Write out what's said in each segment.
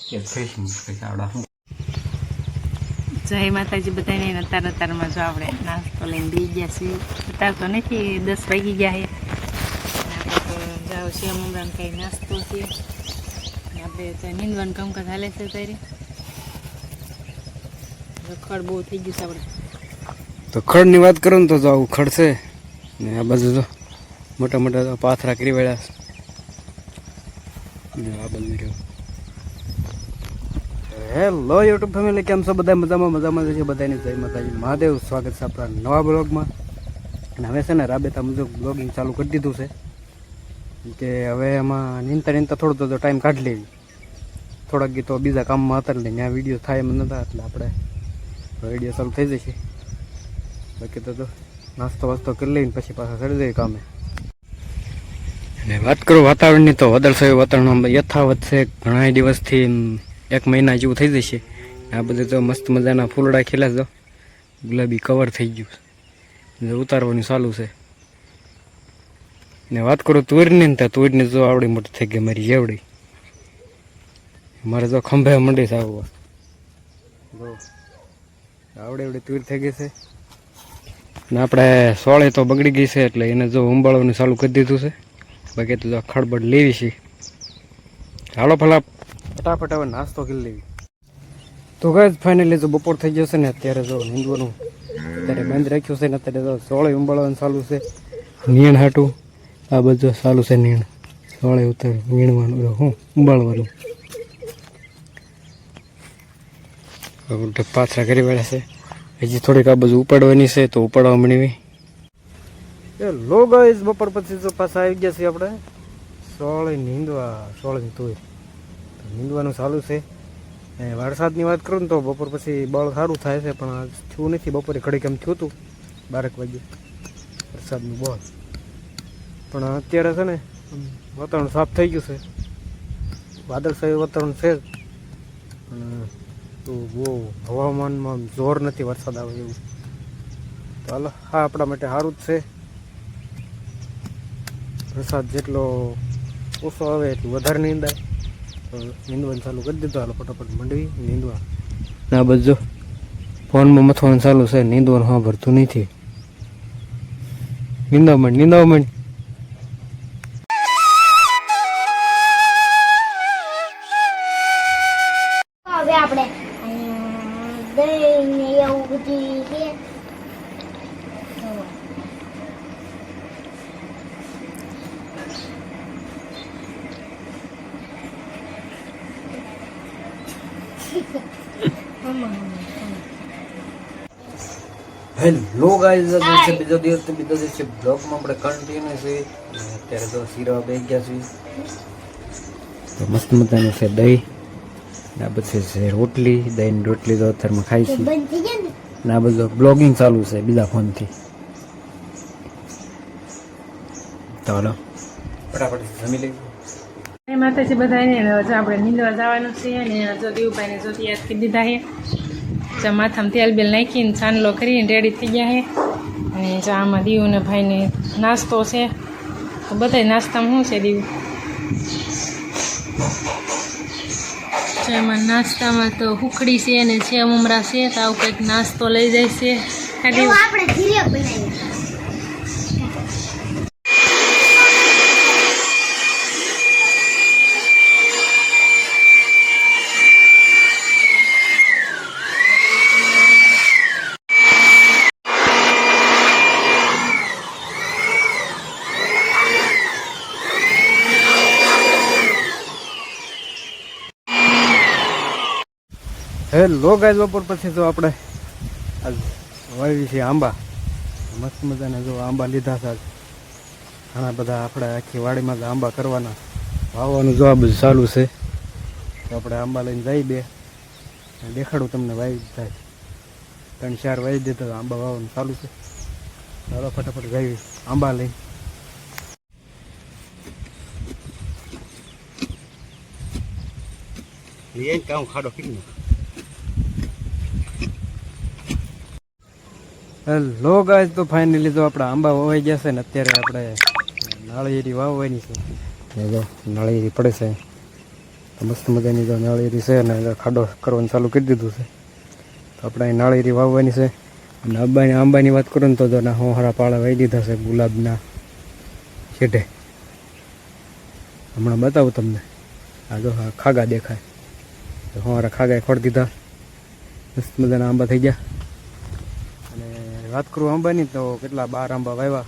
જય માતાજી બધાને અત્યારમાં જો આપણે નાસ્તો લઈને બેસી ગયા છીએ. અત્યારે તો નથી 10 વાગી ગયા છે. આપણે તો જાઓ છીએ મમરાને કંઈ નાસ્તો છે. આપણે તો નીંદવાનું કામકાજ હાલે છે ત્યારે ખડ બહુ થઈ ગયું છે આપણે તો ખડની વાત કરું ને તો આવું ખડ છે ને આ બાજુ તો મોટા મોટા પાથરા કરી વળ્યા આ બાજુ રહ્યો. હેલો યુટ્યુબ ફેમિલી, કેમ છો બધા? મજામાં છે બધાની જય માતાજી મહાદેવ. સ્વાગત છે આપણા નવા બ્લોગમાં. અને હવે છે ને રાબેતા મુજબ બ્લોગિંગ ચાલુ કરી દીધું છે કે હવે એમાં નીંદતા થોડો તો ટાઈમ કાઢી લેવી. થોડાક ગીતો બીજા કામમાં હતા એટલે ત્યાં વિડીયો થાય એમ નહોતા એટલે આપણે વિડીયો ચાલુ થઈ જશે. બાકી તો નાસ્તો વાસ્તો કરી લઈને પછી પાછા ચડી જાય કામે. અને વાત કરું વાતાવરણની તો વાદળછાયું વાતાવરણ યથાવત છે. ઘણા દિવસથી 1 મહિના જેવું થઈ જશે. આ બધું તો મસ્ત મજાના ફૂલડા ખીલા તો ગુલાબી કવર થઈ ગયું, ઉતારવાનું ચાલુ છે. ને વાત કરું તુરની ને તો તુરની જો આવડી મોટી થઈ ગઈ મારી જેવડી. મારે જો ખંભે મંડી છે આવવા, આવડે એવડી તુર થઈ ગઈ છે. ને આપણે સોળે તો બગડી ગઈ છે એટલે એને જો ઉંબાળવાનું ચાલુ કરી દીધું છે. બાકી તો જો ખડબડ લેવી છે. હાલો ફલા ફટાફટ હવે નાસ્તો કરી લેવી. તો ગાઈસ ફાઇનલી જો બપોર થઈ જશે ને અત્યારે જો નીંદવાનું અત્યારે બંધ રાખ્યું છે ને અત્યારે જો સોળે ઉંબાળવાનું ચાલુ છે. નીણ હાટું આ બધું ચાલુ છે. નીણ સોળે ઉતાર નીણવાનું હું ઉંબાળવાનું પાથરા કરી વળ્યા છે. હજી થોડીક આ બધું ઉપાડવાની છે તો ઉપાડવા મળી. એ લો ગાઈસ બપોર પછી તો પાછા આવી ગયા છીએ આપણે સોળે નીંદવા. સોળે તુર નીંદવાનું ચાલુ છે. વરસાદની વાત કરું ને તો બપોર પછી બળ સારું થાય છે પણ થયું નથી. બપોરે ઘડીક એમ થયું હતું 12 વાગે વરસાદનું બળ, પણ અત્યારે છે ને વાતાવરણ સાફ થઈ ગયું છે. વાદળછાયું વાતાવરણ છે પણ તો બહુ હવામાનમાં જોર નથી વરસાદ આવે એવું. તો હાલો, હા આપણા માટે સારું જ છે. વરસાદ જેટલો ઓછો આવે એટલું વધારે નીંદાય. નીંદવાનું ચાલુ કરી દીધું. હાલો ફટાફટ મંડવી નીંદવા. આ બધું ફોનમાં મથવાનું ચાલુ છે. નીંદવાનું હા ભરતું નથી. નીંદાવ મંડ હવે આપણે દહીં ને એવું બધી છે. હેલો ગાઈઝ, બીજો દિવસ બ્લોગમાં આપણે કન્ટિન્યુ છે. અત્યારે તો શીરા બે ગયા છે તો મસ્ત મજાનું છે દહીં. આ પછી છે રોટલી. દહીં રોટલી તો અત્યારમાં ખાઈ છે. ને આ બધું બ્લોગિંગ ચાલુ છે બીજા ફોનથી. તો હાલો ફટાફટ જમી લઈએ. માતાજી બધાને જો આપણે નીંદવા જવાનું છે. અને જો દેવભાઈને જો તૈયાર કરી દીધા છે. જો માથામાં તેલ બેલ નાખીને ચાંદલો કરીને રેડી થઈ ગયા છે. અને જો આમાં દીવુને ભાઈને નાસ્તો છે. તો બધા નાસ્તામાં શું છે દીવું? એમાં નાસ્તામાં તો હુકડી છે અને છે મમરા છે. તો આવું કંઈક નાસ્તો લઈ જાય છે. આપણે ધીરે બનાવીએ. હેલો ગાઈઝ, બપોર પછી તો આપણે આજ વાવી છે આંબા. મસ્ત મજાના જો આંબા લીધા છે. ઘણા બધા આપણે આખી વાડીમાં આંબા કરવાના, વાવવાનું જો આ બધું ચાલુ છે. તો આપણે આંબા લઈને જઈ બે દેખાડું તમને. વાવી થાય 3-4 વાવી દેતા આંબા વાવવાનું ચાલુ છે. ચાલો ફટાફટ જઈ આંબા લઈ. કામ ખાડો કીધું. હેલો ગાઈઝ, તો ફાઇનલી તો આપણે આંબા વવાઈ ગયા છે ને અત્યારે આપણે નાળિયેરી વાવવાની છે. જો નાળિયેરી પડે છે તો મસ્ત મજાની જો નાળિયેરી છે અને ખાડો કરવાનું ચાલુ કરી દીધું છે. તો આપણે અહીં નાળિયેરી વાવવાની છે. અને આંબાની વાત કરું ને તો જો ના હોહારા પાળા વાવી દીધા છે ગુલાબના છેટે. હમણાં બતાવું તમને. આ જો આ ખાગા દેખાય તો હોહારા ખાગાએ ખોડ દીધા. મસ્ત મજાના આંબા થઈ ગયા. અને વાત કરું આંબાની તો કેટલા 12 આંબા વાવ્યા,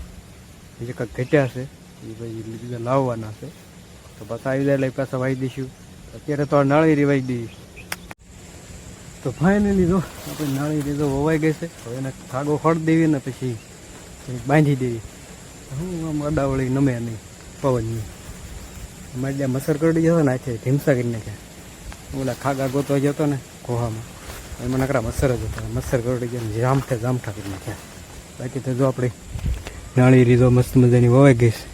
જે કંઈક ઘટ્યા છે એ ભાઈ બીજા લાવવાના છે. તો પાછા આવી જાય એટલે પાછા વાવી દઈશું. અત્યારે તો આ નાળિયેરી વાવી દઈએ. તો ફાઇનલી જો આપણે નાળિયેરી તો વવાઈ ગઈ છે. હવે એને ખાગો ખોડ દેવી ને પછી બાંધી દેવી. હું આમ અડાવળી નમે નહીં પવનની. અમારે ત્યાં મસર કરડી જતો ને આથી ઢીમસા કરી નાખ્યા. ઓલા ખાગા ગોતો જતો ને કોહામાં એમાં નકરા મસર જ હતા. મસર કરડી ગયા ને જામઠા કરી નાખ્યા. બાકી તો જો આપણી નાળિયેરી તો મસ્ત મજાની વવાઈ ગઈ છે.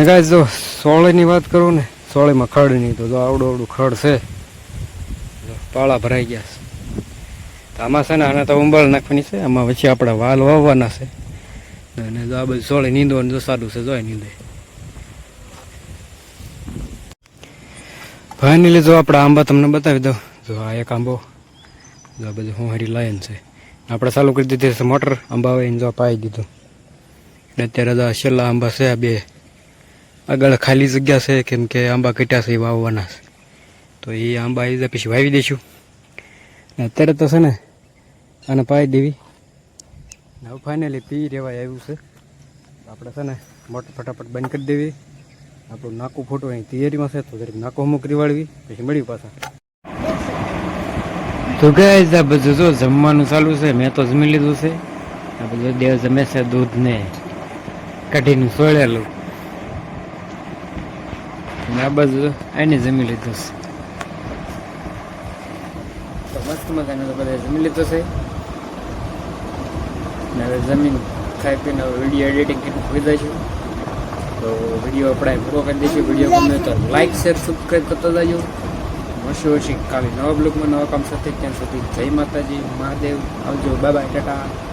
ગાઈસ જો સોળીની વાત કરું ને, સોળીમાં ખડ નહીં તો જો આવડું ખડ છે. પાળા ભરાઈ ગયા છે. તો આમાં છે ને આને તો ઉંબાળ નાખવાની છે. આમાં પછી આપણા વાલ વાવવાના છે. અને જો આ બધું સોળી નીંદવાનું જો સારું છે, જોઈ નીંદે. ફાઇનલી જો આપણા આંબા તમને બતાવી દો. જો આ એક આંબો, જો આ બધું હોહારી લાયન છે. આપણે ચાલુ કરી દીધી છે મોટર. આંબા આવીને જો પાઈ દીધું. અત્યારે તો છેલ્લા આંબા છે આ 2. આગળ ખાલી જગ્યા છે કેમ કે આંબા ઘટ્યા છે એ વાવવાના છે. તો એ આંબા આવી જાય પછી વાવી દઈશું. ને અત્યારે તો છે ને આને પાઈ દેવી. હવે ફાઇનલી પી રહેવાય આવ્યું છે. આપણે છે ને મોટર ફટાફટ બંધ કરી દેવી. આપણું નાકું ફૂટવાની તૈયારીમાં છે. તો દરેક નાકું અમુક રીવાળવી પછી મળ્યું પાછા. તો ગાઈસ આ બધું જો જમવાનું ચાલુ છે. મેં તો જમી લીધું છે. આ બધું દેવ જમે છે દૂધ ને કઢીનું સોળેલું. આ બધું આને જમી લીધું છે. તો મસ્ત મજાને તો બધા જમી લીધું છે. ને હવે જમીન ખાઈ પીને વિડીયો એડિટિંગ કરીને હોઈ જઈશું. તો વિડીયો આપણે પૂરો કરી દઈશું. વિડીયો ગમે તો લાઈક શેર સબસ્ક્રાઈબ કરતા જજો. મળશું કાલે નવા બ્લોગમાં નવા કામ સાથે. ત્યાં સુધી જય માતાજી, મહાદેવ. આવજો, બાય બાય, ટાટા.